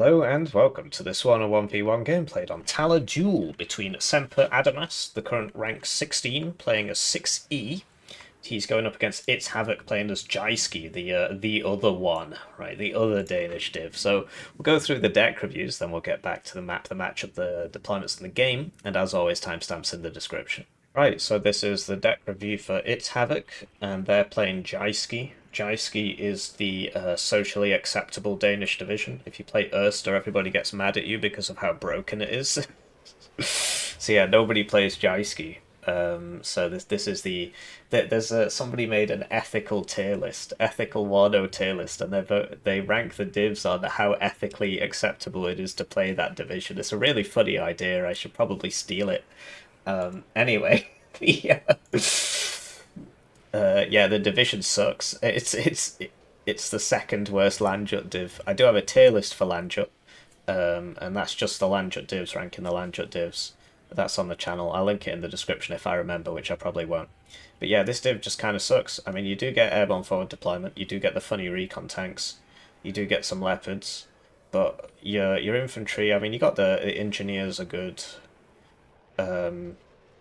Hello and welcome to this 1v1 game played on Taler Duel between Semper Adamas, the current rank 16, playing as 6E. He's going up against It's HAVOC playing as Jyske, the other one, right, the other Danish div. So we'll go through the deck reviews, then we'll get back to the matchup, the deployments in the game, and as always, timestamps in the description. Right, so this is the deck review for It's HAVOC, and they're playing Jyske. Jyske is the socially acceptable Danish division. If you play Erster, everybody gets mad at you because of how broken it is. So yeah, nobody plays Jyske. So this is there's somebody made an ethical tier list, ethical Warno tier list, and they rank the divs on how ethically acceptable it is to play that division. It's a really funny idea. I should probably steal it. Anyway, yeah. Yeah, the division sucks. It's the second worst Landjut div. I do have a tier list for Landjut, and that's just the Landjut divs ranking the Landjut divs. That's on the channel. I'll link it in the description if I remember, which I probably won't. But yeah, this div just kind of sucks. I mean, you do get airborne forward deployment, you do get the funny recon tanks, you do get some leopards, but your infantry. I mean, you got the engineers are good. The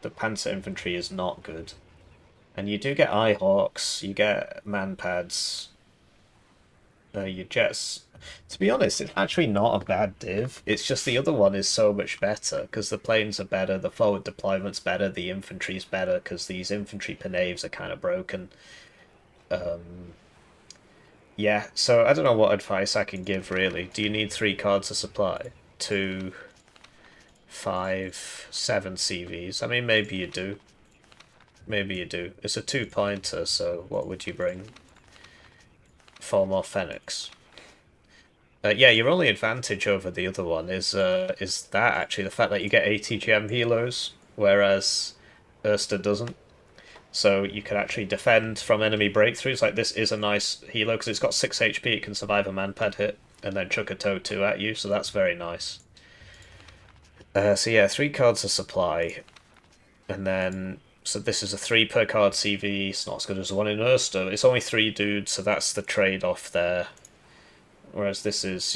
panzer infantry is not good. And you do get Hawks, you get manpads, your jets. To be honest, it's actually not a bad div. It's just the other one is so much better because the planes are better, the forward deployment's better, the infantry's better because these infantry Pinaves are kind of broken. Yeah, so I don't know what advice I can give really. Do you need 3 cards of supply? 2, 5, 7 CVs? I mean, maybe you do. Maybe you do. It's a 2-pointer, so what would you bring? 4 more Fenix. Yeah, your only advantage over the other one is that actually the fact that you get ATGM helos, whereas Erster doesn't. So you can actually defend from enemy breakthroughs. Like this is a nice helo because it's got 6 HP. It can survive a manpad hit and then chuck a toe 2 at you. So that's very nice. So yeah, 3 cards of supply, and then. So this is a 3 per card CV. It's not as good as the one in Erster. It's only 3 dudes, so that's the trade-off there. Whereas this is,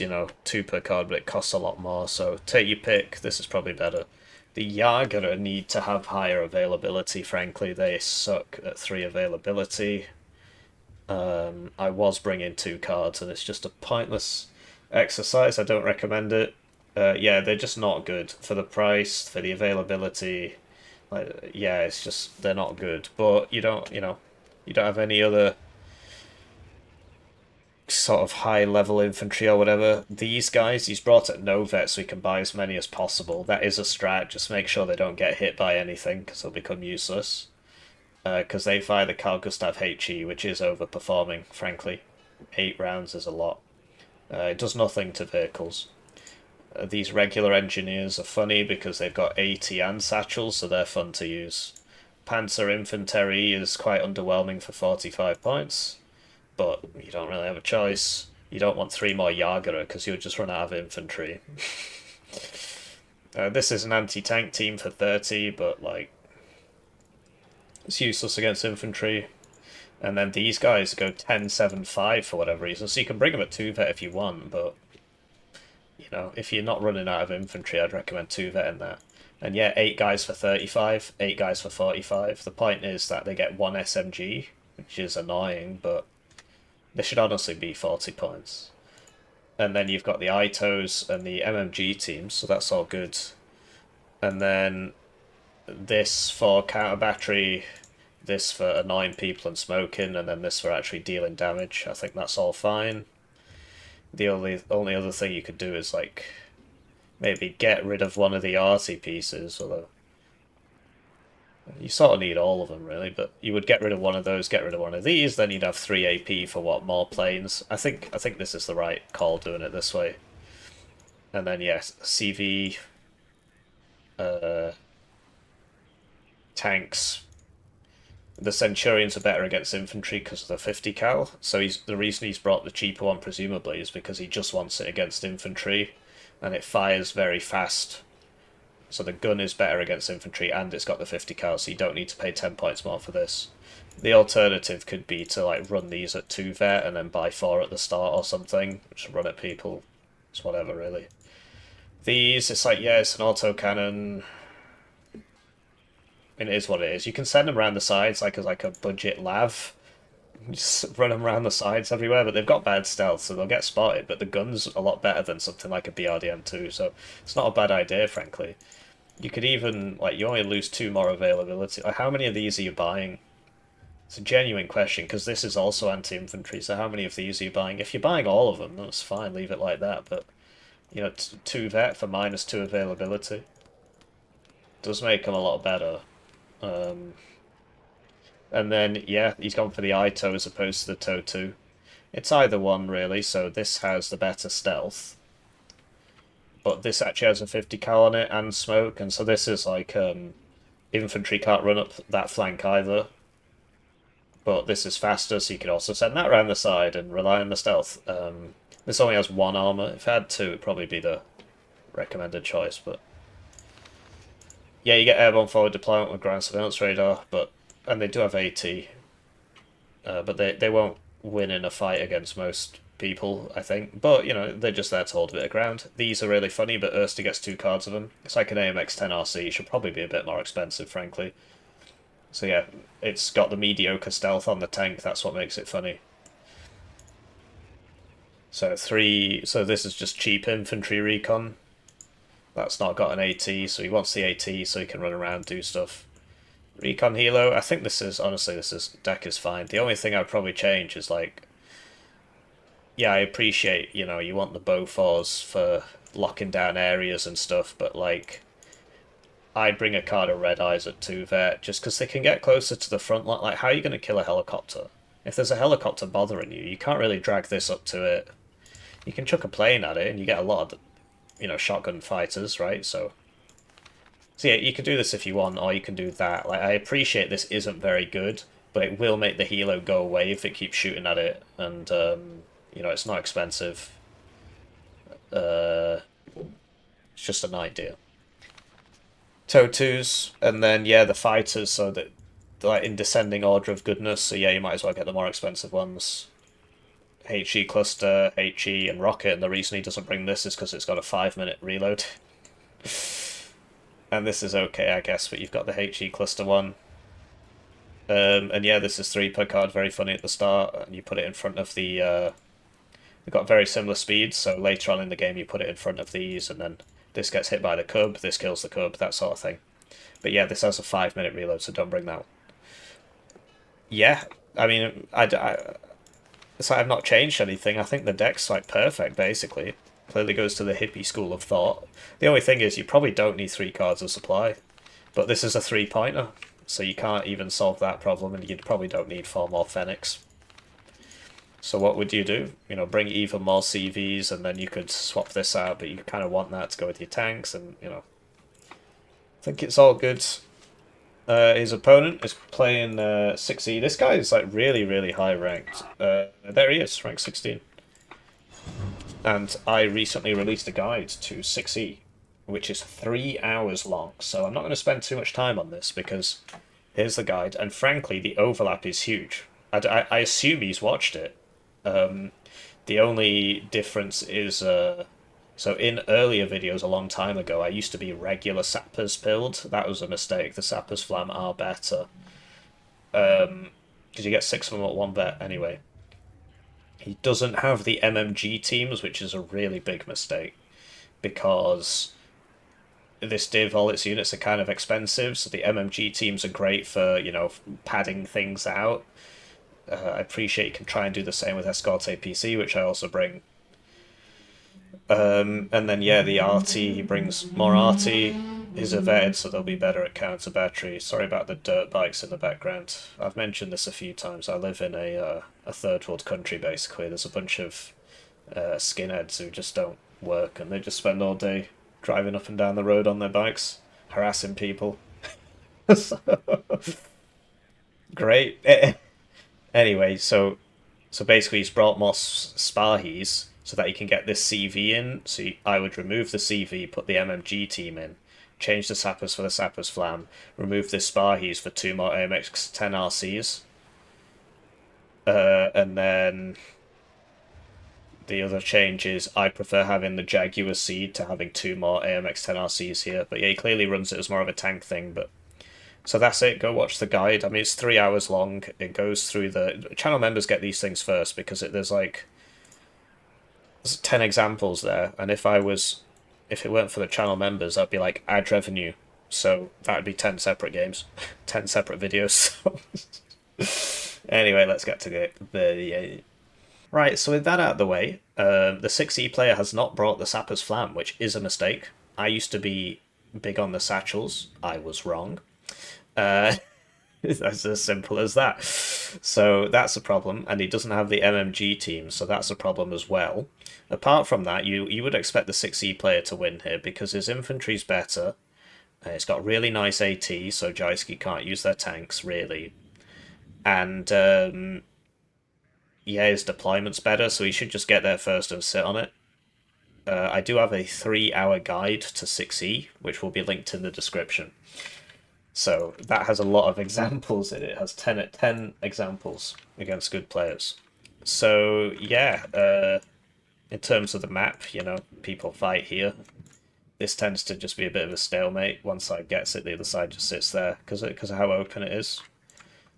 2 per card, but it costs a lot more. So take your pick. This is probably better. The Jager need to have higher availability, frankly. They suck at 3 availability. I was bringing 2 cards, and it's just a pointless exercise. I don't recommend it. Yeah, they're just not good for the price, for the availability. Like, yeah, it's just they're not good. But you don't have any other sort of high level infantry or whatever. These guys, he's brought at no vet so he can buy as many as possible. That is a strat. Just make sure they don't get hit by anything because they'll become useless. Because they fire the Carl Gustav HE, which is overperforming, frankly. 8 rounds is a lot. It does nothing to vehicles. These regular engineers are funny because they've got AT and satchels, so they're fun to use. Panzer Infantry is quite underwhelming for 45 points, but you don't really have a choice. You don't want 3 more Jager because you'll just run out of infantry. This is an anti-tank team for 30, but like it's useless against infantry. And then these guys go 10-7-5 for whatever reason, so you can bring them at 2-vet if you want, but if you're not running out of infantry, I'd recommend 2-vetting that. And yeah, 8 guys for 35, 8 guys for 45. The point is that they get 1 SMG, which is annoying, but they should honestly be 40 points. And then you've got the ITOs and the MMG teams, so that's all good. And then this for counter battery, this for annoying people and smoking, and then this for actually dealing damage. I think that's all fine. The only other thing you could do is like maybe get rid of one of the arty pieces, although you sort of need all of them really, but you would get rid of one of those, get rid of one of these, then you'd have 3 AP for what, more planes. I think this is the right call doing it this way. And then yes, CV tanks. The Centurions are better against infantry because of the 50 cal, so the reason he's brought the cheaper one presumably is because he just wants it against infantry, and it fires very fast. So the gun is better against infantry, and it's got the 50 cal, so you don't need to pay 10 points more for this. The alternative could be to like run these at 2 vet and then buy 4 at the start or something, just run at people. It's whatever, really. These, it's like, yeah, it's an autocannon. It is what it is. You can send them around the sides like a budget lav. Just run them around the sides everywhere, but they've got bad stealth, so they'll get spotted, but the gun's a lot better than something like a BRDM2, so it's not a bad idea, frankly. You could even, like, you only lose 2 more availability. Like, how many of these are you buying? It's a genuine question, because this is also anti-infantry, so how many of these are you buying? If you're buying all of them, that's fine, leave it like that, but, you know, 2 vet for -2 availability does make them a lot better. And then, yeah, he's gone for the Ito as opposed to the Toe 2. It's either one, really, so this has the better stealth. But this actually has a 50 cal on it and smoke, and so this is like, infantry can't run up that flank either. But this is faster, so you can also send that around the side and rely on the stealth. This only has 1 armor. If it had 2, it'd probably be the recommended choice, but... Yeah, you get airborne forward deployment with ground surveillance radar, and they do have AT, but they won't win in a fight against most people, I think. But, you know, they're just there to hold a bit of ground. These are really funny, but Erster gets 2 cards of them. It's like an AMX-10 RC. It should probably be a bit more expensive, frankly. So yeah, it's got the mediocre stealth on the tank. That's what makes it funny. So this is just cheap infantry recon. That's not got an AT, so he wants the AT so he can run around, do stuff. Recon Helo, I think honestly, deck is fine. The only thing I'd probably change is, like, yeah, I appreciate, you know, you want the Bofors for locking down areas and stuff, but, like, I'd bring a card of Red Eyes at 2 vet, just because they can get closer to the front line. Like, how are you going to kill a helicopter? If there's a helicopter bothering you, you can't really drag this up to it. You can chuck a plane at it, and you get a lot of, you know, shotgun fighters, right? So yeah, you can do this if you want, or you can do that. Like, I appreciate this isn't very good, but it will make the helo go away if it keeps shooting at it, and, you know, it's not expensive. It's just an idea. Toe-2s, and then, yeah, the fighters, so that, like, in descending order of goodness, so yeah, you might as well get the more expensive ones. HE cluster, HE, and rocket, and the reason he doesn't bring this is because it's got a 5-minute reload. And this is okay, I guess, but you've got the HE cluster one. And yeah, this is 3 per card, very funny at the start, and you put it in front of the... They've got very similar speeds, so later on in the game you put it in front of these, and then this gets hit by the cub, this kills the cub, that sort of thing. But yeah, this has a 5-minute reload, so don't bring that one. Yeah, I mean, it's like I've not changed anything. I think the deck's, like, perfect, basically. Clearly goes to the hippie school of thought. The only thing is you probably don't need 3 cards of supply. But this is a 3-pointer, so you can't even solve that problem, and you probably don't need 4 more Fenix. So what would you do? You know, bring even more CVs, and then you could swap this out, but you kind of want that to go with your tanks, and, you know. I think it's all good. His opponent is playing 6E. This guy is, like, really, really high ranked. There he is, rank 16. And I recently released a guide to 6E, which is 3 hours long. So I'm not going to spend too much time on this, because here's the guide. And frankly, the overlap is huge. I assume he's watched it. The only difference is... So in earlier videos a long time ago, I used to be regular Sappers pilled. That was a mistake. The Sappers Flam are better. Because you get 6 of them at 1 vet anyway. He doesn't have the MMG teams, which is a really big mistake. Because this div, all its units are kind of expensive, so the MMG teams are great for, you know, padding things out. I appreciate you can try and do the same with Escort APC, which I also bring. And then, yeah, the RT, he brings more RT. His are vetted, so they'll be better at counter battery. Sorry about the dirt bikes in the background. I've mentioned this a few times. I live in a third world country, basically. There's a bunch of skinheads who just don't work, and they just spend all day driving up and down the road on their bikes, harassing people. So, great. Anyway, so basically he's brought more Sparhies, so that you can get this CV in. So I would remove the CV, put the MMG team in, change the Sappers for the Sappers Flam, remove the Sparhies for 2 more AMX 10 RCs, and then The other change is I prefer having the Jaguar Seed to having 2 more AMX-10 RCs here. But yeah, he clearly runs it as more of a tank thing. But so that's it. Go watch the guide. I mean, it's 3 hours long. It goes through the channel members get these things first because there's 10 examples there. And if it weren't for the channel members, I'd be like ad revenue. So that would be 10 separate games, 10 separate videos. Anyway, let's get to the right, so with that out of the way, the 6E player has not brought the Sapper's Flam, which is a mistake. I used to be big on the satchels. I was wrong. That's as simple as that. So that's a problem, and he doesn't have the MMG team, so that's a problem as well. Apart from that, you would expect the 6E player to win here, because his infantry's better. It's got really nice AT, so Jyske can't use their tanks, really. And yeah, his deployment's better, so he should just get there first and sit on it. I do have a 3-hour guide to 6E, which will be linked in the description. So that has a lot of examples in it. It has 10 examples against good players. So yeah, in terms of the map, you know, people fight here. This tends to just be a bit of a stalemate. One side gets it, the other side just sits there because of how open it is.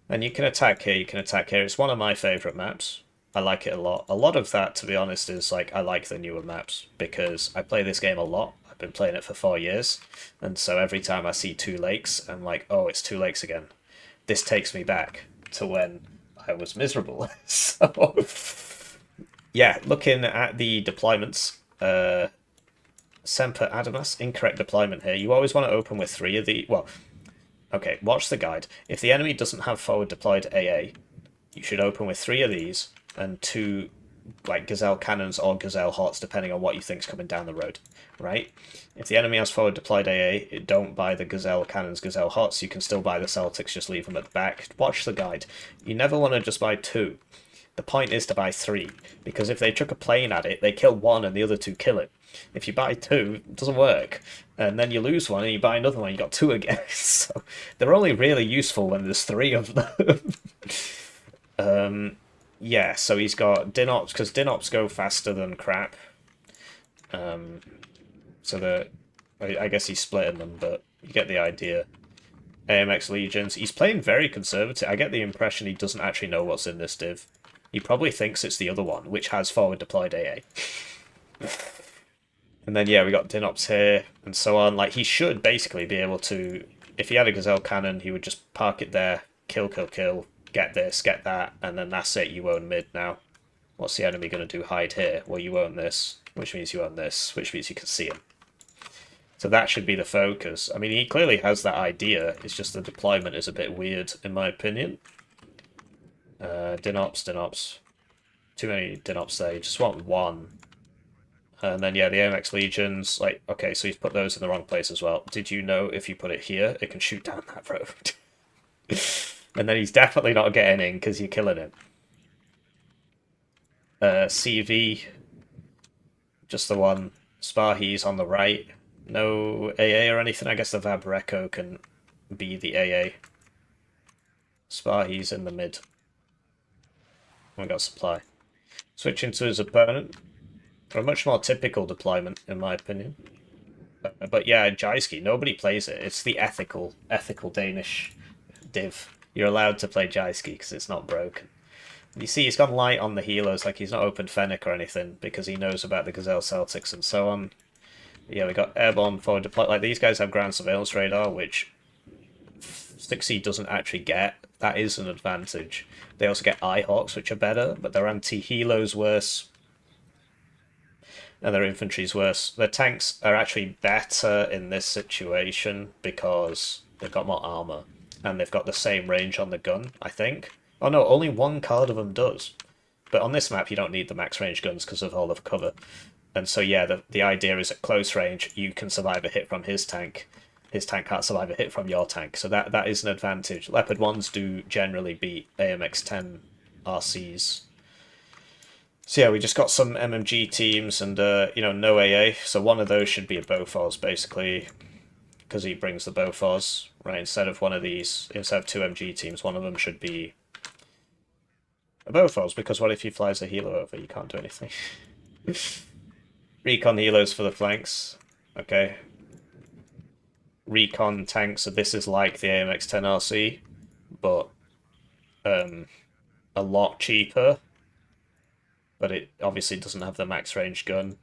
And you can attack here, you can attack here. It's one of my favourite maps. I like it a lot. A lot of that, to be honest, is like I like the newer maps because I play this game a lot. I've been playing it for 4 years. And so every time I see 2 lakes, I'm like, oh, it's 2 lakes again. This takes me back to when I was miserable. So, yeah, looking at the deployments, Semper Adamas, incorrect deployment here. You always want to open with 3 of the... Well, okay, watch the guide. If the enemy doesn't have forward deployed AA, you should open with 3 of these and 2 like Gazelle cannons or Gazelle hots, depending on what you think's coming down the road, right? If the enemy has forward deployed AA, don't buy the Gazelle cannons, Gazelle hots. You can still buy the Celtics, just leave them at the back. Watch the guide. You never want to just buy 2. The point is to buy 3, because if they chuck a plane at it, they kill 1 and the other 2 kill it. If you buy 2, it doesn't work. And then you lose 1 and you buy another one, you got 2 again. So they're only really useful when there's 3 of them. Yeah, so he's got Dinops, because Dinops go faster than crap. So I guess he's splitting them, but you get the idea. AMX Legions. He's playing very conservative. I get the impression he doesn't actually know what's in this div. He probably thinks it's the other one, which has forward deployed AA. And then, yeah, we got Dinops here, and so on. Like, he should basically be able to... If he had a Gazelle cannon, he would just park it there, kill, get this, get that, and then that's it, you own mid now. What's the enemy going to do? Hide here. Well, you own this, which means you own this, which means you can see him. So that should be the focus. I mean, he clearly has that idea, it's just the deployment is a bit weird, in my opinion. Dinops. Too many Dinops there, you just want 1. And then, yeah, the AMX Legions, like, okay, so he's put those in the wrong place as well. Did you know if you put it here, it can shoot down that road? And then he's definitely not getting in because you're killing him. CV, just the one. Sparhe's on the right. No AA or anything. I guess the Vabreco can be the AA. Sparhe's in the mid. We got supply. Switching to his opponent. A much more typical deployment, in my opinion. But yeah, Jyske, nobody plays it. It's the ethical Danish div. You're allowed to play Jyske because it's not broken. You see, he's gone light on the healers, like he's not opened Fennec or anything because he knows about the Gazelle Celtics and so on. Yeah, we got airborne forward deploy. Like, these guys have ground surveillance radar, which 6E doesn't actually get. That is an advantage. They also get IHawks, which are better, but their anti-helo's worse. And their infantry's worse. Their tanks are actually better in this situation because they've got more armor. And they've got the same range on the gun, I think. Oh no, only 1 card of them does. But on this map, you don't need the max range guns because of all of cover. And so, yeah, the idea is at close range, you can survive a hit from his tank. His tank can't survive a hit from your tank. So that is an advantage. Leopard 1s do generally beat AMX-10 RCs. So yeah, we just got some MMG teams and, you know, no AA. So one of those should be a Bofors, basically, because he brings the Bofors, right? Instead of 2 MG teams, one of them should be a Bofors, because what if he flies a healer over? You can't do anything. Recon helos for the flanks. Okay. Recon tanks, so this is like the AMX-10RC, but a lot cheaper. But it obviously doesn't have the max range gun.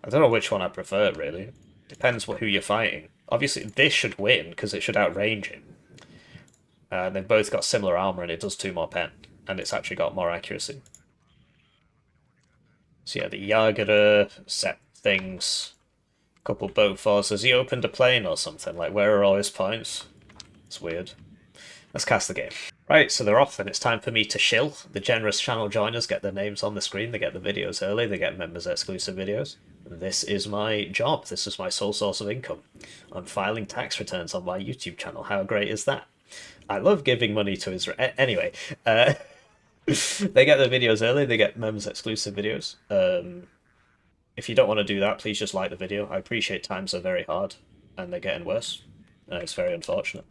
I don't know which one I prefer, really. Depends who you're fighting. Obviously, this should win, because it should outrange him. They've both got similar armor, and it does 2 more pen. And it's actually got more accuracy. So yeah, the Jager set things. Couple boat forces. Has he opened a plane or something? Like, where are all his points? It's weird. Let's cast the game. Right, so they're off, and it's time for me to shill. The generous channel joiners get their names on the screen, they get the videos early, they get members exclusive videos. This is my job, this is my sole source of income. I'm filing tax returns on my YouTube channel, how great is that? I love giving money to Israel. Anyway, they get the videos early, they get members exclusive videos. If you don't want to do that, please just like the video. I appreciate times are very hard, and they're getting worse. It's very unfortunate.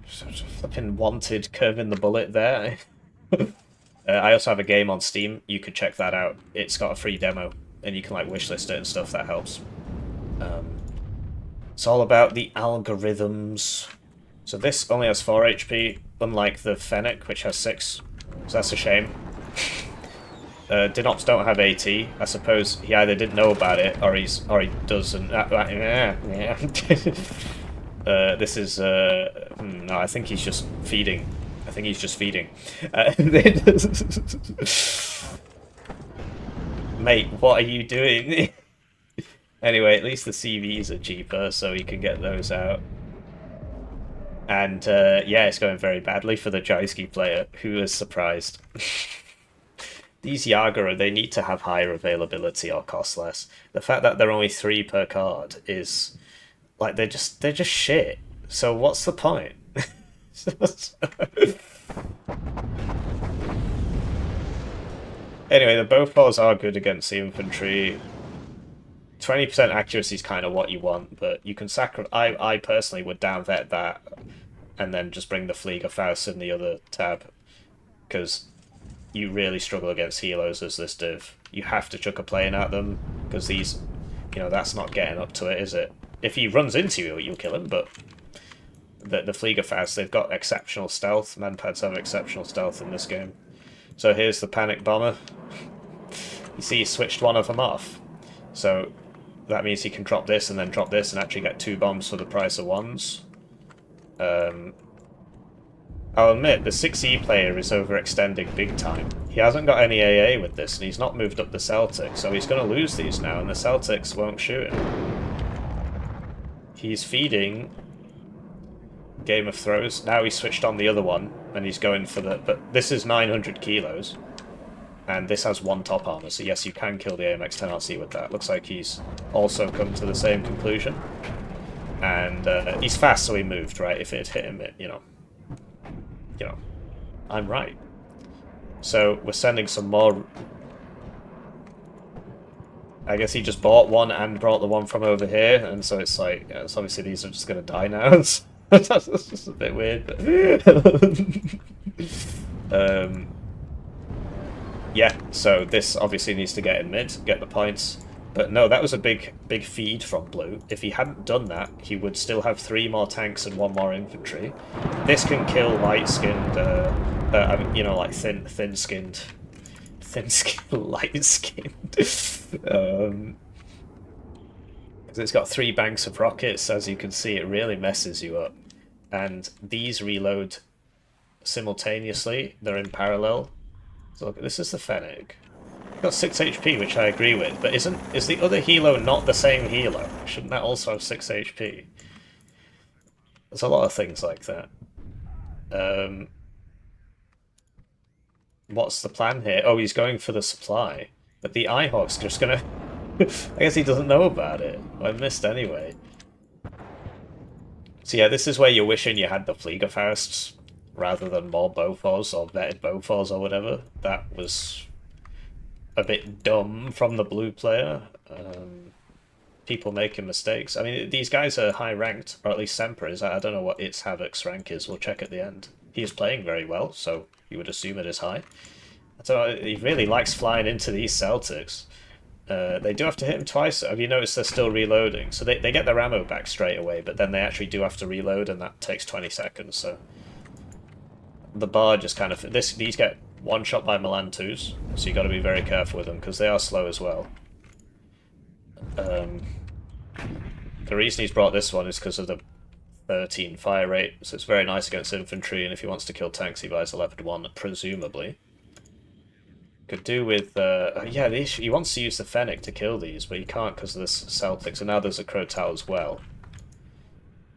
Sort of flipping wanted curving the bullet there. I also have a game on Steam. You could check that out. It's got a free demo, and you can like wishlist it and stuff. That helps. It's all about the algorithms. So this only has 4 HP, unlike the Fennec, which has 6. So that's a shame. Dinops don't have AT. I suppose he either didn't know about it or he doesn't. This is no, I think he's just feeding. I think he's just feeding. Mate, what are you doing? Anyway, at least the CVs are cheaper, so you can get those out. And yeah, it's going very badly for the Jyske player, who is surprised. These Jager, they need to have higher availability or cost less. The fact that they're only 3 per card is like they're just shit. So what's the point? Anyway, the bowfalls are good against the infantry. 20% accuracy is kind of what you want, but you can sacrifice. I personally would down vet that, and then just bring the Fliegerfaust in the other tab, because you really struggle against helos as this div. You have to chuck a plane at them, because these, you know, that's not getting up to it, is it? If he runs into you, you'll kill him, but the Fliegerfaust, they've got exceptional stealth. Manpads have exceptional stealth in this game. So here's the panic bomber. You see he switched one of them off. So that means he can drop this and then drop this and actually get 2 bombs for the price of 1s. I'll admit, the 6E player is overextending big time. He hasn't got any AA with this, and he's not moved up the Celtic, so he's going to lose these now, and the Celtics won't shoot him. He's feeding Game of Throws. Now he's switched on the other one, and he's going for the... But this is 900 kilos, and this has 1 top armor, so yes, you can kill the AMX-10RC with that. Looks like he's also come to the same conclusion. And he's fast, so he moved, right? If it had hit him, you know, I'm right. So we're sending some more. I guess he just bought one and brought the one from over here, and so it's like, yeah, so obviously these are just going to die now. That's just a bit weird. But yeah, so this obviously needs to get in mid, get the points. But no, that was a big feed from Blue. If he hadn't done that, he would still have 3 more tanks and 1 more infantry. This can kill light-skinned, I mean, you know, like thin-skinned, light-skinned. Because it's got 3 banks of rockets, as you can see, it really messes you up. And these reload simultaneously, they're in parallel. So look, this is the Fennec. Got 6 HP, which I agree with, but is the other helo not the same helo? Shouldn't that also have 6 HP? There's a lot of things like that. What's the plan here? Oh, he's going for the supply. But the HAVOC's just gonna... I guess he doesn't know about it. I missed anyway. So yeah, this is where you're wishing you had the Fliegerfausts rather than more Bofors or vetted Bofors or whatever. That was a bit dumb from the Blue player. People making mistakes. I mean, these guys are high ranked, or at least Semper is. I don't know what its HAVOC's rank is. We'll check at the end. He is playing very well, so you would assume it is high. So he really likes flying into these Celtics. They do have to hit him twice. Have you noticed they're still reloading? So they get their ammo back straight away, but then they actually do have to reload, and that takes 20 seconds. So the bar just kind of... These get one shot by Milan 2s, so you got to be very careful with them, because they are slow as well. The reason he's brought this one is because of the 13 fire rate, so it's very nice against infantry, and if he wants to kill tanks, he buys a Leopard 1, presumably. Could do with, yeah, the issue, he wants to use the Fennec to kill these, but he can't because of this Celtics, and now there's a Crotal as well.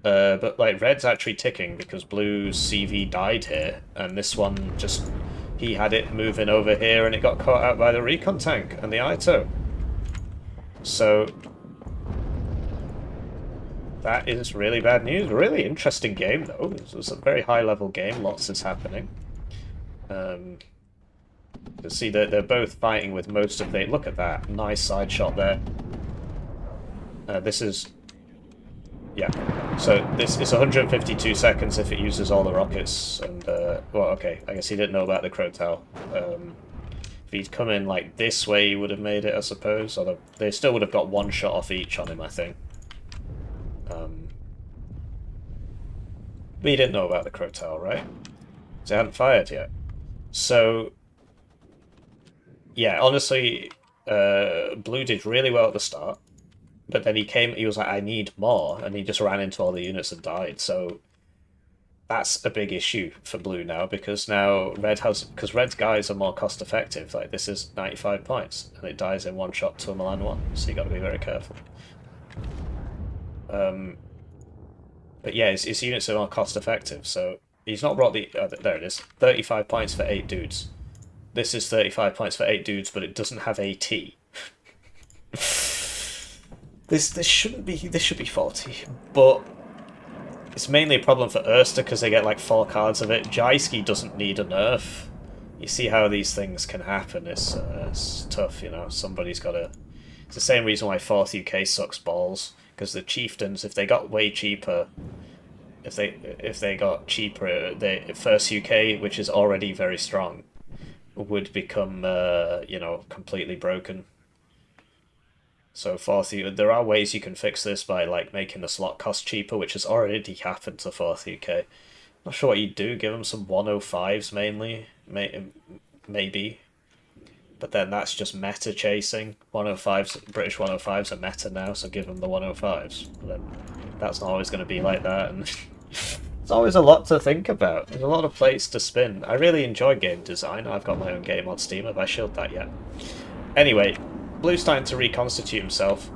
But, like, red's actually ticking because blue's CV died here, and this one just, he had it moving over here, and it got caught out by the recon tank and the Ito. So, that is really bad news. Really interesting game, though. It was a very high-level game, lots is happening. You see that they're both fighting with most of the... Look at that. Nice side shot there. This is... Yeah. So this is 152 seconds if it uses all the rockets. And, well, okay. I guess he didn't know about the Crotal. If he'd come in like this way, he would have made it, I suppose. Although they still would have got one shot off each on him, I think. But he didn't know about the Crotal, right? They hadn't fired yet. So... Yeah, honestly, blue did really well at the start, but then he was like, I need more, and he just ran into all the units and died, so that's a big issue for blue now, because now because red's guys are more cost effective, like this is 95 points, and it dies in one shot to a Milan 1, so you got to be very careful. But yeah, his units are more cost effective, so he's not brought the, there it is, 35 points for 8 dudes. This is 35 points for 8 dudes, but it doesn't have AT. This shouldn't be. This should be 40, but it's mainly a problem for Erster because they get like 4 cards of it. Jyske doesn't need a nerf. You see how these things can happen. It's tough, you know. Somebody's got to. It's the same reason why 4th UK sucks balls, because the chieftains, if they got way cheaper. If they got cheaper, the 1st UK, which is already very strong, would become, you know, completely broken. So 4th, there are ways you can fix this by like making the slot cost cheaper, which has already happened to 4th UK. Not sure what you'd do. Give them some 105s mainly, maybe. But then that's just meta chasing. 105s, British 105s are meta now, so give them the 105s. But then that's not always going to be like that, and there's always a lot to think about. There's a lot of plates to spin. I really enjoy game design. I've got my own game on Steam. Have I shielded that yet? Anyway, blue's starting to reconstitute himself.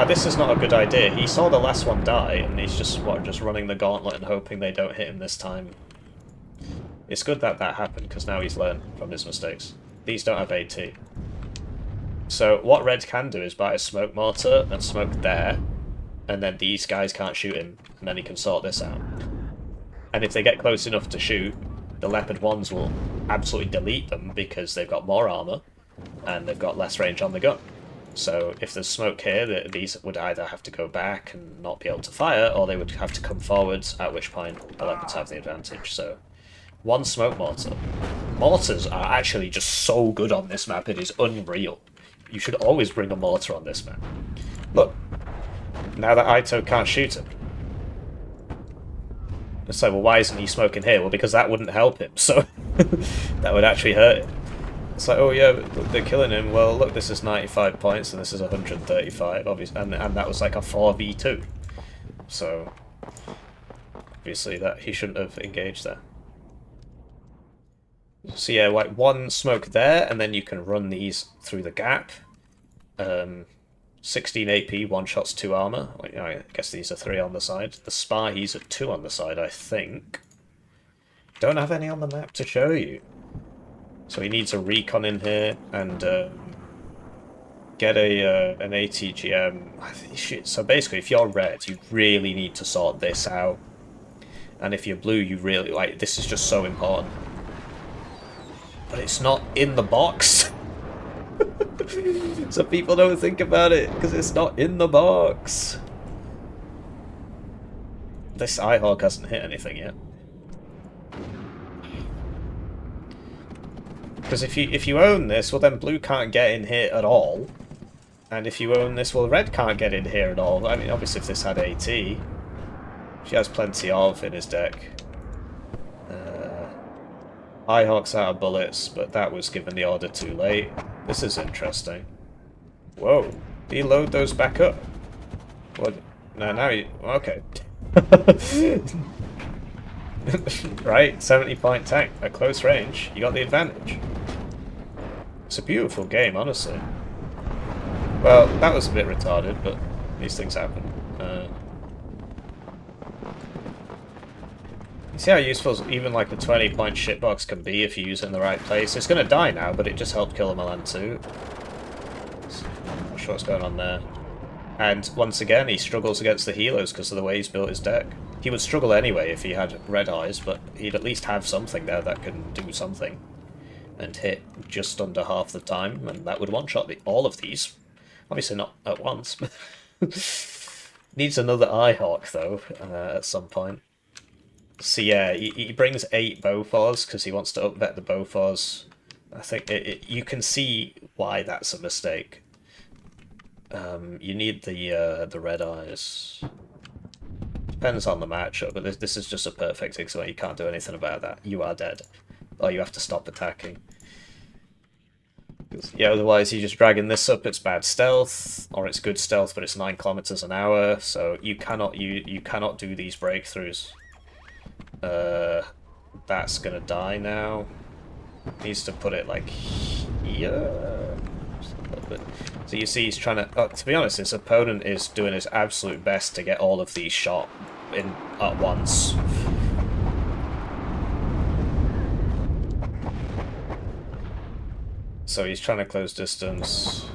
This is not a good idea. He saw the last one die, and he's just running the gauntlet and hoping they don't hit him this time. It's good that that happened, because now he's learned from his mistakes. These don't have AT. So what red can do is buy a smoke mortar and smoke there, and then these guys can't shoot him, and then he can sort this out. And if they get close enough to shoot, the Leopard 1s will absolutely delete them because they've got more armour and they've got less range on the gun. So if there's smoke here, these would either have to go back and not be able to fire, or they would have to come forwards, at which point the Leopards have the advantage. So one smoke mortar. Mortars are actually just so good on this map, it is unreal. You should always bring a mortar on this map. Look, now that Ito can't shoot him. It's like, well, why isn't he smoking here? Well, because that wouldn't help him, so that would actually hurt him. It's like, oh yeah, they're killing him. Well, look, this is 95 points and this is 135, obviously, and that was like a 4v2. So, obviously, that he shouldn't have engaged there. So yeah, like one smoke there, and then you can run these through the gap. 16 AP, 1 shots, 2 armor. I guess these are 3 on the side. The Spahies are 2 on the side, I think. Don't have any on the map to show you. So he needs a recon in here and get an ATGM. So basically, if you're red, you really need to sort this out. And if you're blue, you really like this is just so important. But it's not in the box. So people don't think about it because it's not in the box. This HAVOC hasn't hit anything yet. Because if you own this, well then blue can't get in here at all. And if you own this, well red can't get in here at all. I mean, obviously if this had AT, she has plenty of in his deck. HAVOC's out of bullets, but that was given the order too late. This is interesting. Whoa. Did he load those back up? What? No, now he... Okay. Right, 70-point tank. At close range, you got the advantage. It's a beautiful game, honestly. Well, that was a bit retarded, but these things happen. You see how useful even like a 20-point shitbox can be if you use it in the right place? It's going to die now, but it just helped kill him a land too. Not sure what's going on there. And once again, he struggles against the healers because of the way he's built his deck. He would struggle anyway if he had red eyes, but he'd at least have something there that can do something. And hit just under half the time, and that would one-shot all of these. Obviously not at once. Needs another HAVOC though, at some point. So yeah, he brings 8 Bofors because he wants to upvet the Bofors. I think you can see why that's a mistake. You need the red eyes. Depends on the matchup, but this is just a perfect example. You can't do anything about that. You are dead. Or you have to stop attacking. Yeah, otherwise you're just dragging this up, it's bad stealth, or it's good stealth but it's 9 kilometers an hour, so you cannot do these breakthroughs. That's gonna die now. Needs to put it like here. So you see he's trying to... to be honest, his opponent is doing his absolute best to get all of these shot in at once. So he's trying to close distance.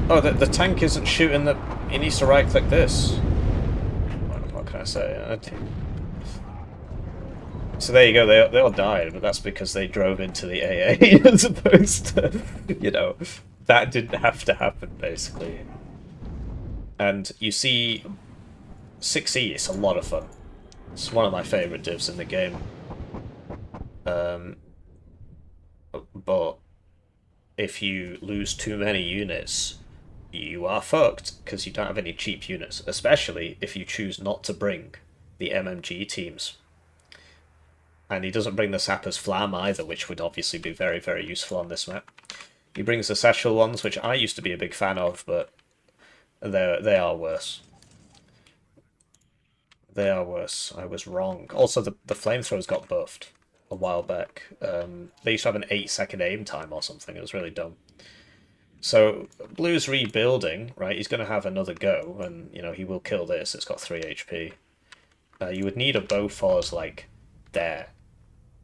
Oh, the tank isn't shooting the... He needs to right-click this. What can I say? So there you go, they all died, but that's because they drove into the AA as opposed to... You know, that didn't have to happen, basically. And you see... 6E, it's a lot of fun. It's one of my favourite divs in the game. But if you lose too many units, you are fucked, because you don't have any cheap units, especially if you choose not to bring the MMG teams. And he doesn't bring the Sapper's Flam either, which would obviously be very, very useful on this map. He brings the Satchel ones, which I used to be a big fan of, but they are worse. They are worse. I was wrong. Also, the flamethrowers got buffed a while back. They used to have an 8-second aim time or something. It was really dumb. So Blue's rebuilding, right? He's going to have another go, and you know he will kill this. It's got 3 HP. You would need a Bofors like there,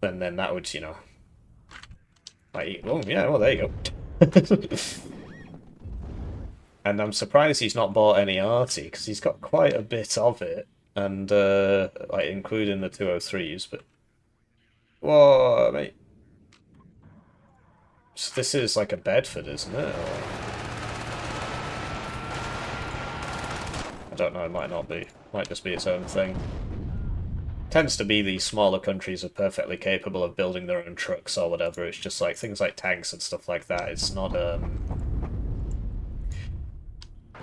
and then that would, you know, like, oh yeah, well there you go. And I'm surprised he's not bought any arty because he's got quite a bit of it, and like including the 203s, but. Whoa, mate. So this is like a Bedford, isn't it? Or... I don't know, it might not be. Might just be its own thing. Tends to be these smaller countries are perfectly capable of building their own trucks or whatever. It's just like things like tanks and stuff like that. It's not,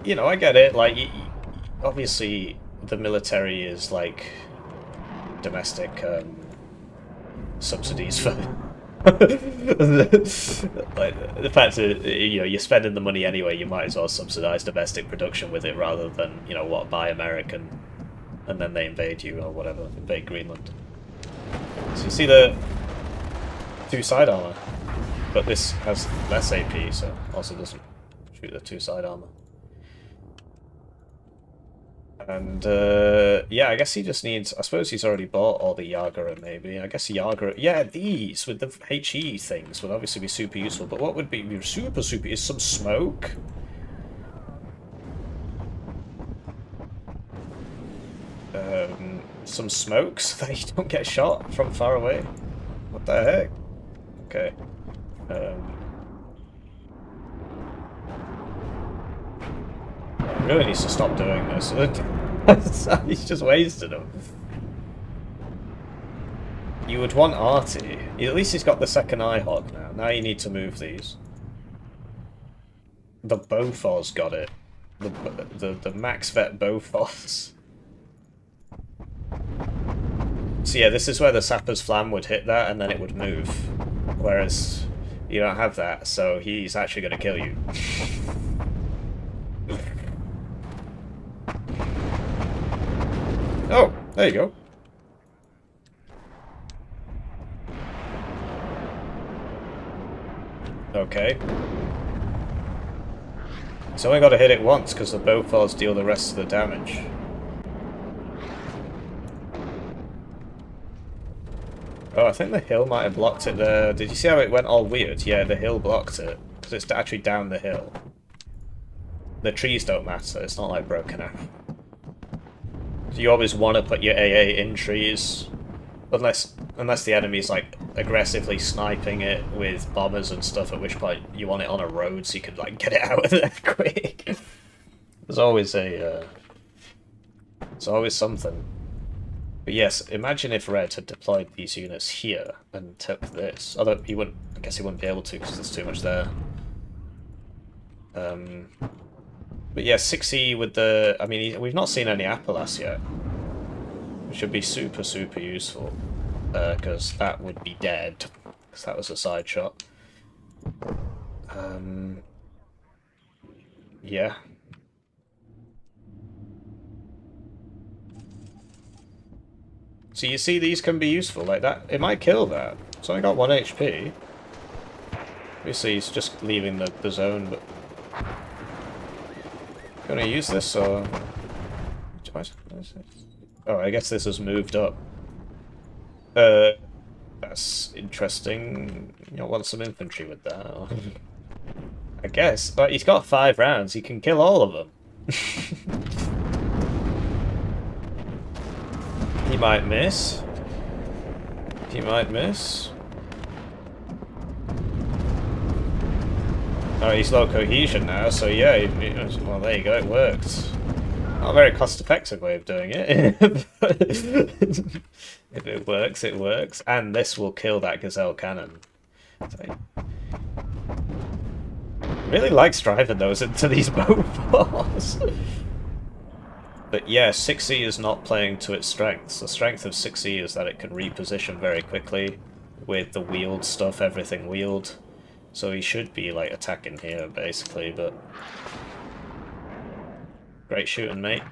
you know, I get it. Like, obviously the military is like domestic, subsidies for like the fact that, you know, you're spending the money anyway, you might as well subsidize domestic production with it rather than, you know, what, buy American and then they invade you or whatever, invade Greenland. So you see the 2 side armor, but this has less AP, so also doesn't shoot the 2 side armor. And, yeah, I guess he just needs... I suppose he's already bought all the Yagura, maybe. I guess Yagura... Yeah, these, with the HE things, would obviously be super useful. But what would be super is some smoke. Some smoke so that you don't get shot from far away. What the heck? Okay. He really needs to stop doing this. He's just wasted them. You would want Artie. At least he's got the second IHOC now. Now you need to move these. The Bofors got it. The Max Vet Bofors. So yeah, this is where the Sapper's Flam would hit that and then it would move. Whereas you don't have that, so he's actually going to kill you. Oh, there you go. Okay. So only got to hit it once because the Bofors deal the rest of the damage. Oh, I think the hill might have blocked it there. Did you see how it went all weird? Yeah, the hill blocked it. Because it's actually down the hill. The trees don't matter, it's not like broken out. So you always want to put your AA in trees. Unless the enemy's like aggressively sniping it with bombers and stuff, at which point you want it on a road so you can like get it out of there quick. There's always a there's always something. But yes, imagine if Red had deployed these units here and took this. Although he wouldn't, I guess he wouldn't be able to because there's too much there. But yeah, 6E with the, I mean, we've not seen any Appelas yet. Which would be super, super useful. Because that would be dead. Because that was a side shot. Yeah. So you see these can be useful like that. It might kill that. It's only got 1 HP. Obviously he's just leaving the zone, but... Gonna use this or... Oh, I guess this has moved up. That's interesting. You don't want some infantry with that. I guess. But he's got 5 rounds. He can kill all of them. He might miss. He might miss. Oh, he's low cohesion now, so yeah, well, there you go, it worked. Not a very cost-effective way of doing it, but if it works, it works. And this will kill that Gazelle cannon. So, really likes driving those into these Bofors. But yeah, 6E is not playing to its strengths. The strength of 6E is that it can reposition very quickly with the wheeled stuff, everything wheeled. So he should be like attacking here basically, but great shooting, mate.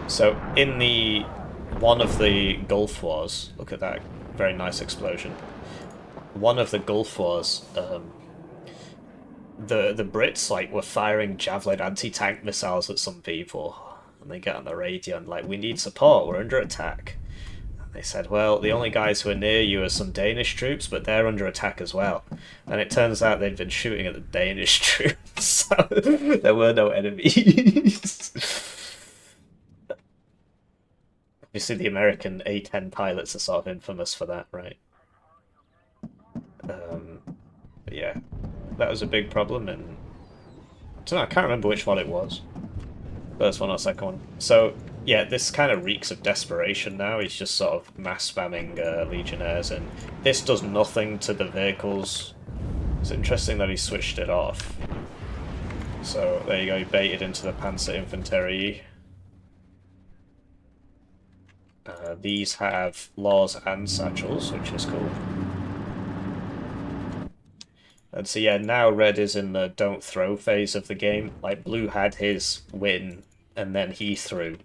So in the one of the Gulf Wars, look at that very nice explosion. One of the Gulf Wars, the Brits like were firing Javelin anti-tank missiles at some people, and they get on the radio and like, we need support, we're under attack. And they said, well, the only guys who are near you are some Danish troops, but they're under attack as well. And it turns out they'd been shooting at the Danish troops, so there were no enemies. Obviously the American A-10 pilots are sort of infamous for that, right? But yeah, that was a big problem, and I don't know, I can't remember which one it was. First one or second one. So yeah, this kind of reeks of desperation now. He's just sort of mass spamming Legionnaires, and this does nothing to the vehicles. It's interesting that he switched it off. So there you go, he baited into the Panzer Infanterie. These have laws and satchels, which is cool. And so yeah, now Red is in the don't throw phase of the game. Like, Blue had his win, and then he threw.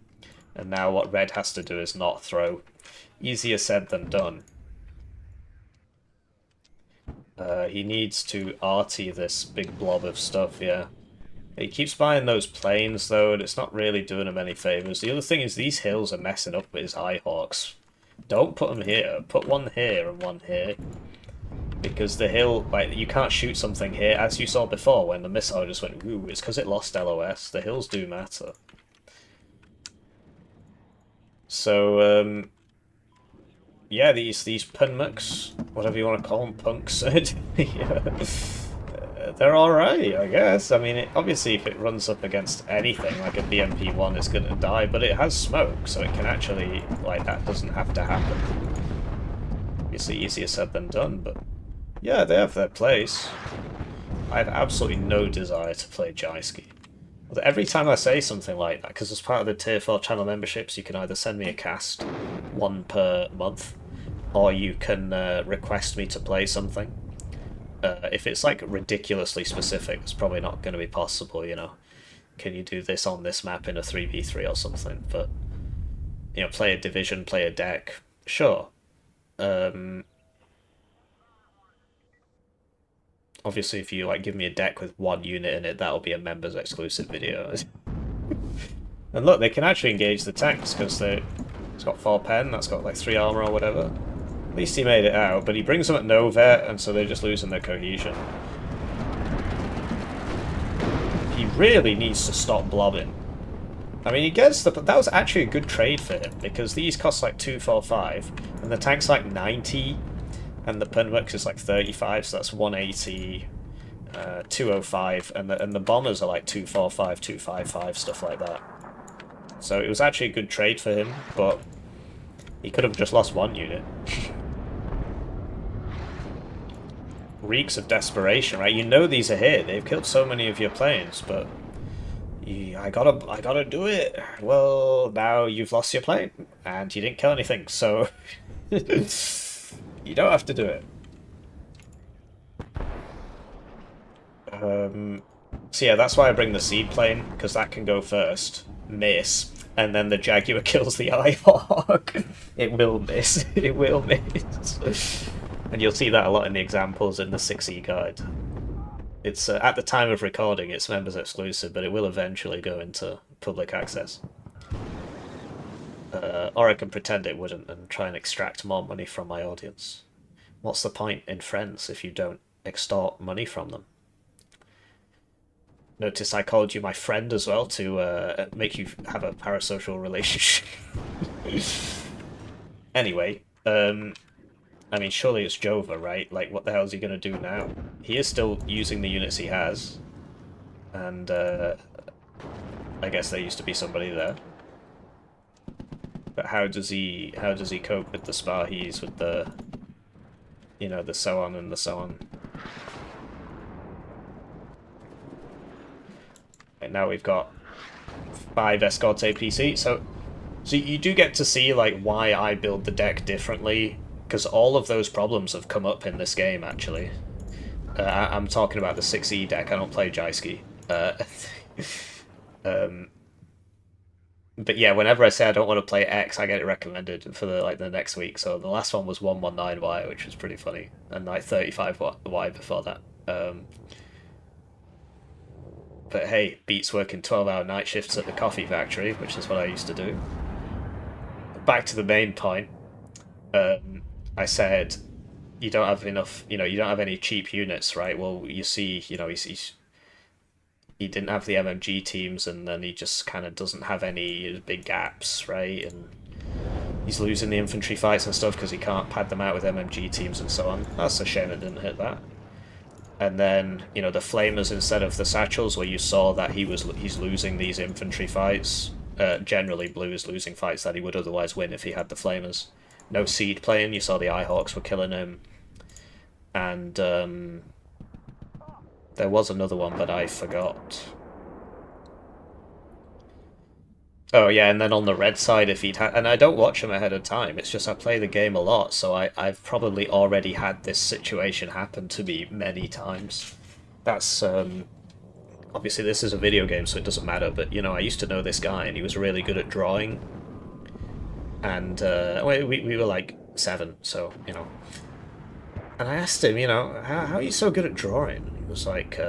And now what Red has to do is not throw. Easier said than done. He needs to arty this big blob of stuff, yeah. He keeps buying those planes, though, and it's not really doing him any favours. The other thing is these hills are messing up with his IHAWKs. Don't put them here. Put one here and one here. Because the hill, like, you can't shoot something here, as you saw before when the missile just went woo. It's because it lost LOS. The hills do matter. So, yeah, these punmuks, whatever you want to call them, punks, yeah. they're alright, I guess. I mean, obviously if it runs up against anything, like a BMP-1, it's gonna die, but it has smoke, so it can actually, like, that doesn't have to happen. Obviously easier said than done, but yeah, they have their place. I have absolutely no desire to play Jyske. Every time I say something like that, because as part of the Tier 4 channel memberships, you can either send me a cast, one per month, or you can request me to play something. If it's like ridiculously specific, it's probably not going to be possible, you know. Can you do this on this map in a 3v3 or something? But, you know, play a division, play a deck, sure. Obviously, if you like give me a deck with one unit in it, that'll be a members exclusive video. And look, they can actually engage the tanks because it's got 4 pen, that's got like 3 armor or whatever. At least he made it out, but he brings them at no vet, and so they're just losing their cohesion. He really needs to stop blobbing. I mean, he gets the... That was actually a good trade for him, because these cost like 245, and the tank's like 90, and the Penworks is like 35, so that's 180, 205, and the bombers are like 245, 255, stuff like that. So it was actually a good trade for him, but he could have just lost one unit. Reeks of desperation, right? You know these are here. They've killed so many of your planes, but I gotta do it. Well, now you've lost your plane, and you didn't kill anything, so you don't have to do it. So yeah, that's why I bring the seed plane, because that can go first, miss, and then the Jaguar kills the HAVOC. It will miss. It will miss. And you'll see that a lot in the examples in the 6E guide. It's at the time of recording, it's members exclusive, but it will eventually go into public access. Or I can pretend it wouldn't and try and extract more money from my audience. What's the point in friends if you don't extort money from them? Notice I called you my friend as well to make you have a parasocial relationship. Anyway, I mean, surely it's Jova, right? Like, what the hell is he going to do now? He is still using the units he has. And, I guess there used to be somebody there. But how does he cope with the Spahis, with the, you know, the so on and the so on? And now we've got 5 Escorts APC, so you do get to see, like, why I build the deck differently, because all of those problems have come up in this game, actually. I'm talking about the 6E deck, I don't play Jyske. But yeah, whenever I say I don't want to play X, I get it recommended for the next week. So the last one was 119Y, which was pretty funny, and like 35Y before that. But hey, beats working 12-hour night shifts at the coffee factory, which is what I used to do. Back to the main point. I said, you don't have enough, you know, you don't have any cheap units, right? Well, you see, you know, he didn't have the MMG teams, and then he just kind of doesn't have any big gaps, right? And he's losing the infantry fights and stuff because he can't pad them out with MMG teams and so on. That's a shame it didn't hit that. And then, you know, the flamers instead of the satchels, where you saw that he's losing these infantry fights. Generally, blue is losing fights that he would otherwise win if he had the flamers. No seed playing, you saw the Ihawks were killing him. And there was another one, but I forgot. Oh yeah, and then on the red side, if he'd had... And I don't watch him ahead of time, it's just I play the game a lot, so I've probably already had this situation happen to me many times. That's, obviously this is a video game, so it doesn't matter, but, you know, I used to know this guy, and he was really good at drawing. And, we were like 7, so, you know. And I asked him, you know, how are you so good at drawing? He was like,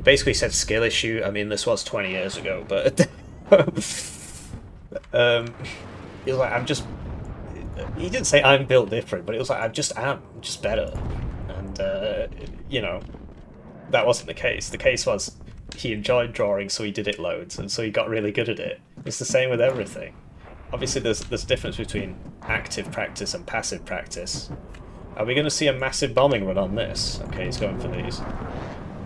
basically said skill issue. I mean, this was 20 years ago, but... he was like, I'm just... He didn't say I'm built different, but it was like, I'm just better. And, you know, that wasn't the case. The case was he enjoyed drawing, so he did it loads, and so he got really good at it. It's the same with everything. Obviously, there's a difference between active practice and passive practice. Are we going to see a massive bombing run on this? Okay, he's going for these.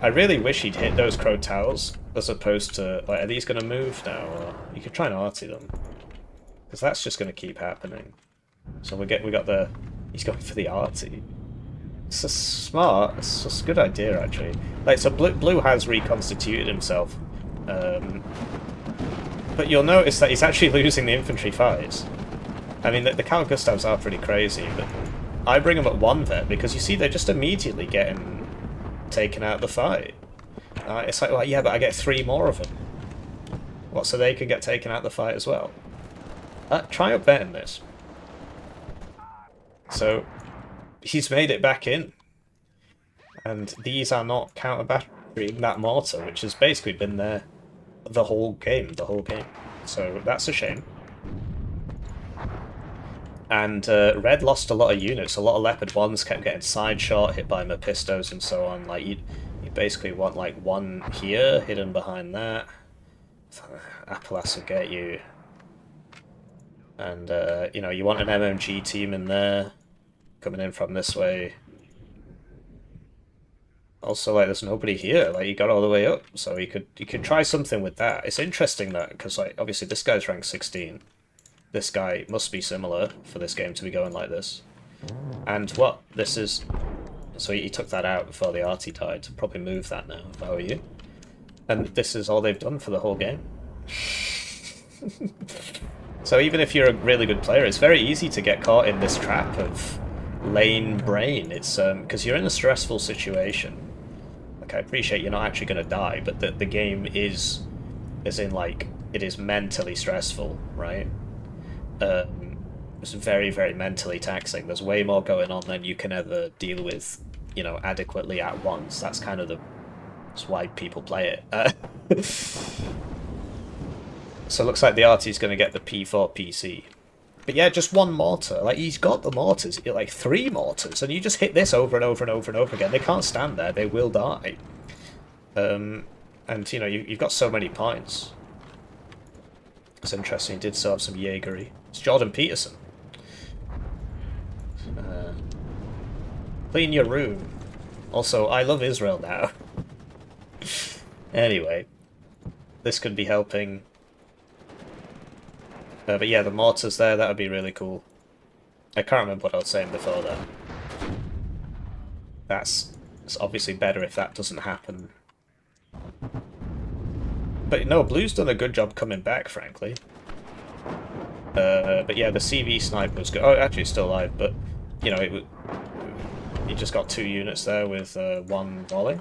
I really wish he'd hit those Crotals as opposed to... Like, are these going to move now? Or you could try and arty them. Because that's just going to keep happening. So we got the... He's going for the arty. It's a smart... It's a good idea, actually. Like, so Blue has reconstituted himself. But you'll notice that he's actually losing the infantry fights. I mean, the Carl Gustavs are pretty crazy, but I bring them at 1 vet because you see they're just immediately getting taken out of the fight. It's like, well, yeah, but I get 3 more of them. What, so they can get taken out of the fight as well? Try up betting this. So, he's made it back in. And these are not counter-batterying that mortar, which has basically been there the whole game. So, that's a shame. And Red lost a lot of units. A lot of Leopard 1s kept getting side shot, hit by Mephistos and so on. Like, you basically want, like, one here, hidden behind that. Appelas will get you. And, you know, you want an MMG team in there, coming in from this way. Also, like, there's nobody here. Like, you got all the way up, so you could try something with that. It's interesting that, because, like, obviously this guy's rank 16. This guy must be similar for this game to be going like this. And what? This is... So he took that out before the arty died. Probably move that now, if I were you. And this is all they've done for the whole game. So even if you're a really good player, it's very easy to get caught in this trap of lane brain. It's because you're in a stressful situation. Like, I appreciate you're not actually going to die, but the game is... As in, like, it is mentally stressful, right? It's very, very mentally taxing. There's way more going on than you can ever deal with, you know, adequately at once. That's kind of that's why people play it. So it looks like the arty's going to get the P4 PC. But yeah, just 1 mortar. Like, he's got the mortars, like 3 mortars, and you just hit this over and over and over and over again. They can't stand there. They will die. And, you know, you've got so many points. It's interesting. He did still have some Jaegery. It's Jordan Peterson. Clean your room. Also, I love Israel now. Anyway, this could be helping. But yeah, the mortars there, that would be really cool. I can't remember what I was saying before that. It's obviously better if that doesn't happen. But no, Blue's done a good job coming back, frankly. But yeah, the CV sniper was good. Oh, actually, still alive, but you know, he just got 2 units there with 1 volley.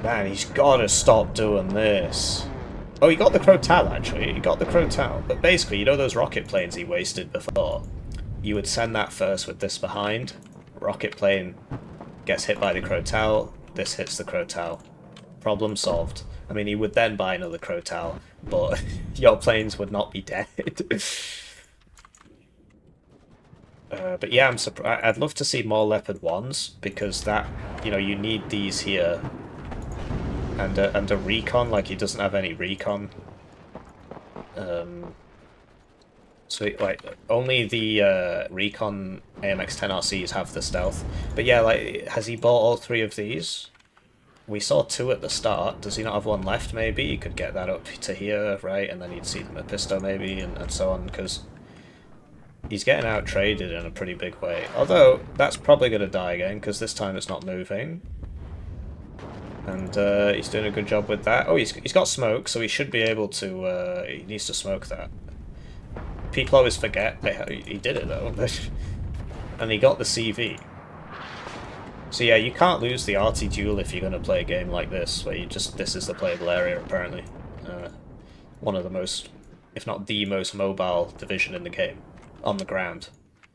Man, he's got to stop doing this. Oh, he got the Crotal, actually. He got the Crotal. But basically, you know those rocket planes he wasted before? You would send that first with this behind. Rocket plane gets hit by the Crotal. This hits the Crotal. Problem solved. I mean, he would then buy another Crotal, but your planes would not be dead. But yeah, I'm surprised. I'd love to see more Leopard 1s, because that, you know, you need these here. And a recon, like, he doesn't have any recon. So, like, only the recon AMX-10 RCs have the stealth. But yeah, like, has he bought all 3 of these? We saw 2 at the start. Does he not have 1 left, maybe? You could get that up to here, right? And then you'd see the Mephisto, maybe, and so on, because he's getting out-traded in a pretty big way. Although, that's probably going to die again, because this time it's not moving. And he's doing a good job with that. Oh, he's got smoke, so he should be able to... he needs to smoke that. People always forget. He did it, though. And he got the CV. So yeah, you can't lose the arty duel if you're going to play a game like this, where this is the playable area, apparently. One of the most, if not the most mobile division in the game, on the ground.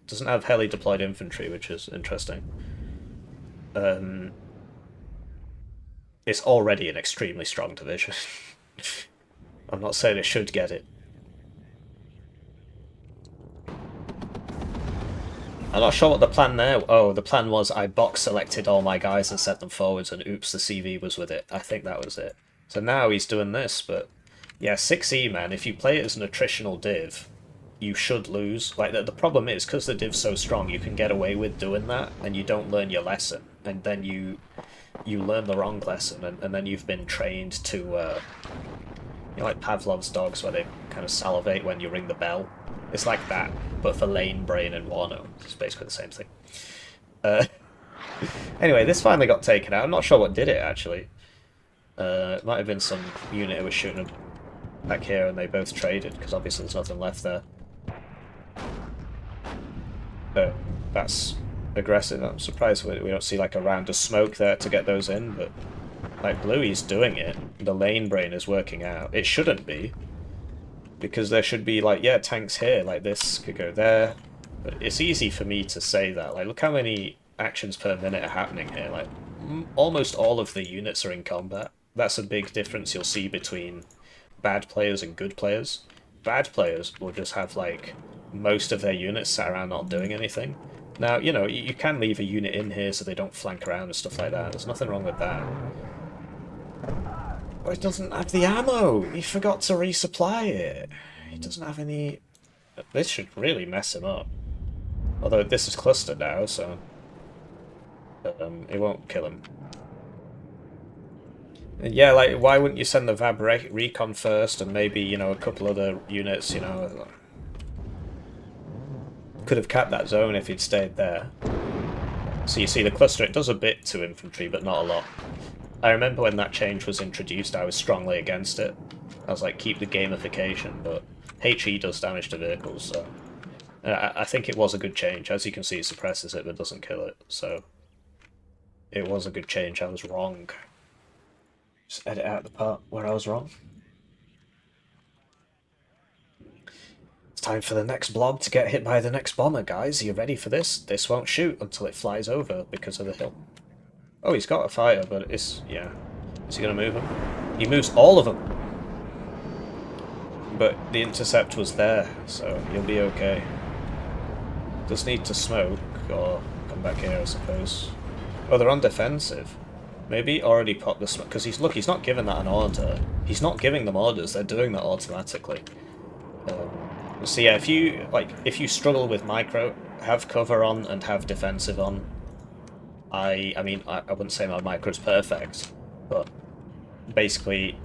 Doesn't have heli-deployed infantry, which is interesting. It's already an extremely strong division. I'm not saying it should get it. I'm not sure what the plan there... Oh, the plan was I box selected all my guys and sent them forwards, and oops, the CV was with it. I think that was it. So now he's doing this, but... Yeah, 6E, man, if you play it as an attritional div, you should lose. Like, the problem is, because the div's so strong, you can get away with doing that, and you don't learn your lesson. And then you you learn the wrong lesson, and then you've been trained to, you know, like Pavlov's dogs, where they kind of salivate when you ring the bell. It's like that, but for lane brain and Warno. It's basically the same thing. Uh, anyway, this finally got taken out. I'm not sure what did it, actually. It might have been some unit who was shooting back here, and they both traded, because obviously there's nothing left there. That's aggressive. I'm surprised we don't see like a round of smoke there to get those in, but like Bluey's doing it. The lane brain is working out. It shouldn't be, because there should be like, yeah, tanks here, like this could go there. But it's easy for me to say that. Like, look how many actions per minute are happening here. Like, almost all of the units are in combat. That's a big difference you'll see between bad players and good players. Bad players will just have like most of their units sat around not doing anything. Now, you know, you can leave a unit in here so they don't flank around and stuff like that. There's nothing wrong with that. Oh, it doesn't have the ammo! He forgot to resupply it. He doesn't have any... This should really mess him up. Although this is clustered now, so... it won't kill him. And yeah, like, why wouldn't you send the Vab Recon first, and maybe, you know, a couple other units, you know... Could have capped that zone if he'd stayed there. So you see the cluster, it does a bit to infantry, but not a lot. I remember when that change was introduced, I was strongly against it. I was like, keep the gamification, but HE does damage to vehicles, so... I think it was a good change. As you can see, it suppresses it, but doesn't kill it, so... It was a good change, I was wrong. Just edit out the part where I was wrong. Time for the next blob to get hit by the next bomber, guys. Are you ready for this? This won't shoot until it flies over because of the hill. Oh, he's got a fighter, but it's... yeah. Is he going to move him? He moves all of them! But the intercept was there, so you'll be okay. Does need to smoke, or come back here, I suppose. Oh, they're on defensive. Maybe already popped the smoke, because he's not giving that an order. He's not giving them orders, they're doing that automatically. So yeah, if you struggle with micro, have cover on and have defensive on. I mean, I wouldn't say my micro's perfect, but basically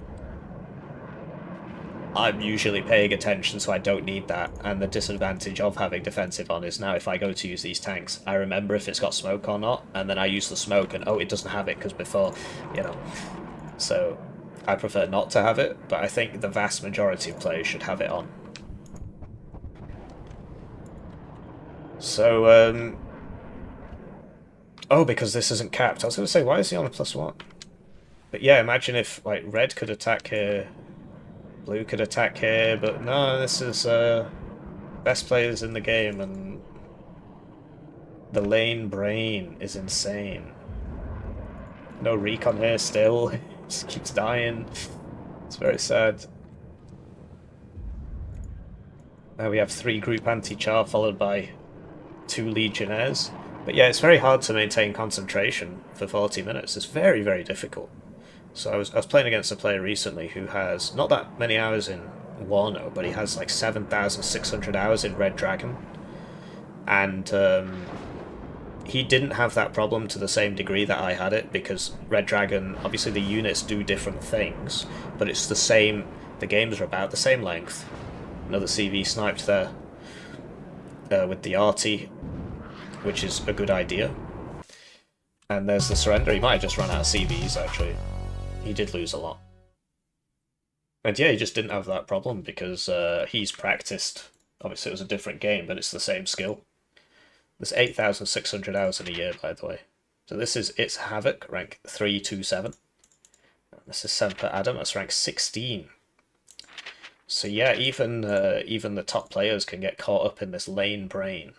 I'm usually paying attention, so I don't need that. And the disadvantage of having defensive on is now if I go to use these tanks, I remember if it's got smoke or not, and then I use the smoke and, oh, it doesn't have it, because before, you know. So I prefer not to have it, but I think the vast majority of players should have it on. So, oh, because this isn't capped. I was going to say, why is he on a +1? But yeah, imagine if, like, red could attack here, blue could attack here, but no, this is, best players in the game, and the lane brain is insane. No recon here still. Just keeps dying. It's very sad. Now we have 3 group anti-char followed by 2 legionnaires. But yeah, it's very hard to maintain concentration for 40 minutes. It's very, very difficult. So I was playing against a player recently who has not that many hours in Warno, but he has like 7,600 hours in Red Dragon. And he didn't have that problem to the same degree that I had it, because Red Dragon, obviously the units do different things, but it's the same, the games are about the same length. Another CV sniped there with the arty, which is a good idea. And there's the surrender. He might have just run out of CVs, actually. He did lose a lot. And yeah, he just didn't have that problem because he's practiced. Obviously, it was a different game, but it's the same skill. There's 8,600 hours in a year, by the way. So this is it's HAVOC, rank 327. This is Semper Adamas, rank 16. So yeah, even the top players can get caught up in this lane brain.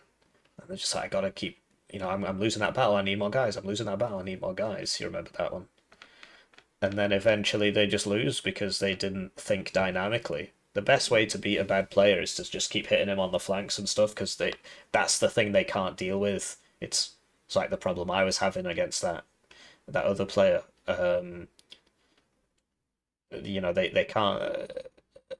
And they're just like, I gotta keep, you know, I'm losing that battle, I need more guys, I'm losing that battle, I need more guys. You remember that one? And then eventually they just lose because they didn't think dynamically. The best way to beat a bad player is to just keep hitting him on the flanks and stuff, because that's the thing they can't deal with. It's like the problem I was having against that other player. You know, they can't...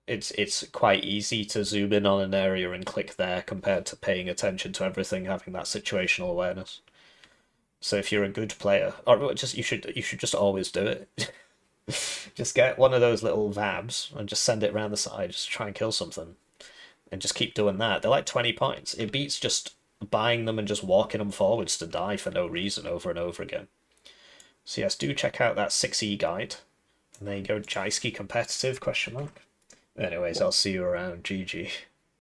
It's quite easy to zoom in on an area and click there compared to paying attention to everything, having that situational awareness. So if you're a good player, or just you should just always do it. Just get one of those little vabs and just send it around the side. Just try and kill something, and just keep doing that. They're like 20 points. It beats just buying them and just walking them forwards to die for no reason over and over again. So yes, do check out that 6E guide. And there you go, Jyske competitive, question mark. Anyways, I'll see you around. GG.